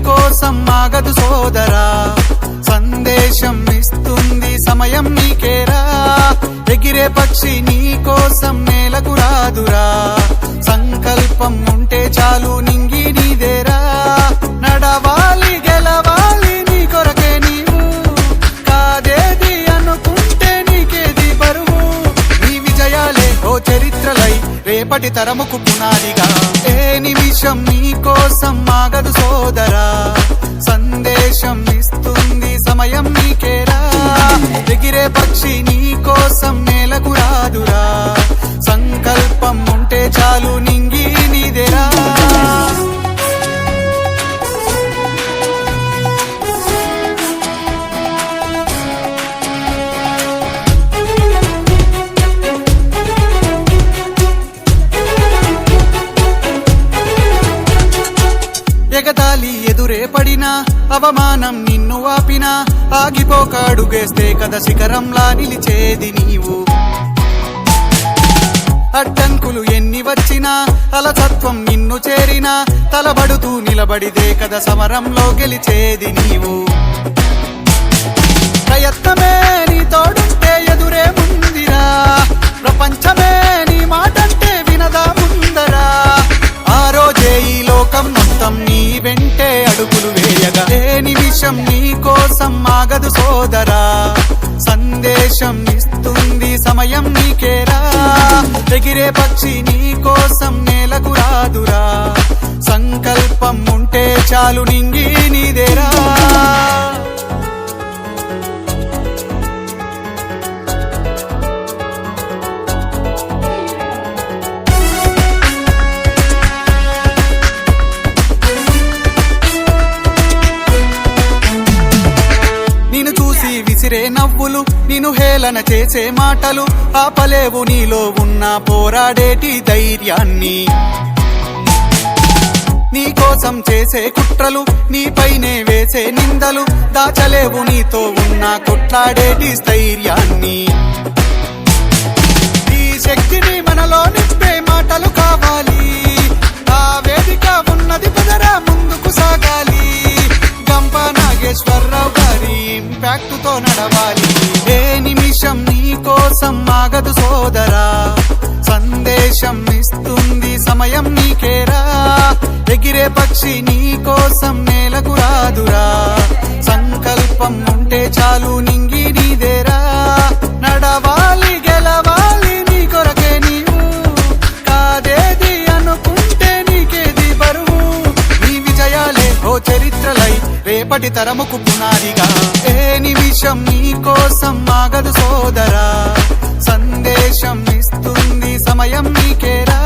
కోసం ఆగదు సోదరా, సందేశం ఇస్తుంది సమయం నీకేరా. ఎగిరే పక్షి నీ కోసం నేలకు రాదురా, సంకల్పం ఉంటే చాలు నింగి నీదేరా. నడవాలి గెలవాలి నీ కొరకే నీవు, కాదేది అనుకుంటే నీకేది బరువు. నీ విజయాలే ఓ చరిత్రలై రేపటి తరముకు పునాదిగా. ఏ నిమిషం నీ కోసం ఆగదు సోదరా, సందేశం ఇస్తుంది సమయం నీకేరా. ఎగిరే పక్షి నీ కోసం నేలకు రాదురా, సంకల్పం ఉంటే చాలు నింగి నీదేరా. ఎగతాళి ఎదురే పడినా, అవమానం నిన్ను ఆపినా, ఆగిపోక అడుగేస్తే కదా శిఖరంలా నిలిచేది నీవు. అడ్డంకులు ఎన్ని వచ్చినా, అలసత్వం నిన్ను చేరినా, తలబడుతూ నిలబడితే కదా సమరంలో గెలిచేది నీవు. ప్రయత్నమే నీ తోడుంటే ఎదురే ముందిరా, ప్రపంచమే నీ మాటంటే వినదా ముందరా. ఆ రోజే ఈ లోకం మొత్తం నీ వెంటే అడుగులు వేయగా. ఏ నిమిషం నీ కోసం ఆగదు సోదరా, సందేశం ఇస్తుంది సమయం నీకేరా. ఎగిరే పక్షి నీ కోసం నేలకు రాదురా, సంకల్పం ఉంటే చాలు నింగి నీదేరా. విసిరే నవ్వులు, నిన్ను హేళన చేసే మాటలు, ఆపలేవు నీలో ఉన్న పోరాడేటి ధైర్యాన్ని. నీ కోసం చేసే కుట్రలు, నీపైనే వేసే నిందలు, దాచలేవు నీతో ఉన్న కొట్లాడేటి స్థైర్యాన్ని. ఈ శక్తిని మనలో నింపే మాటలు కావాలి, ఆ వేదిక ఉన్నది పదరా ముందుకు సాగాలి. గంప నాగేశ్వరరావు గారి ఇంపాక్ట్ తో నడవాలి. ఏ నిమిషం నీ కోసం ఆగదు సోదరా, సందేశం ఇస్తుంది సమయం నీకేరా. ఎగిరే పక్షి నీ కోసం నేలకు రాదురా, సంకల్పం ఉంటే చాలు నింగి నీదేరా. నడవాలి గెలవాలి నీ కొరకే నీవు, కాదేది అనుకుంటే నీకేది బరువు. నీ విజయాలే ఓ చరిత్రలై రేపటి తరముకు పునాదిగా. ఏ నిమిషం నీ కోసం ఆగదు సోదరా, సందేశం ఇస్తుంది సమయం నీకేరా.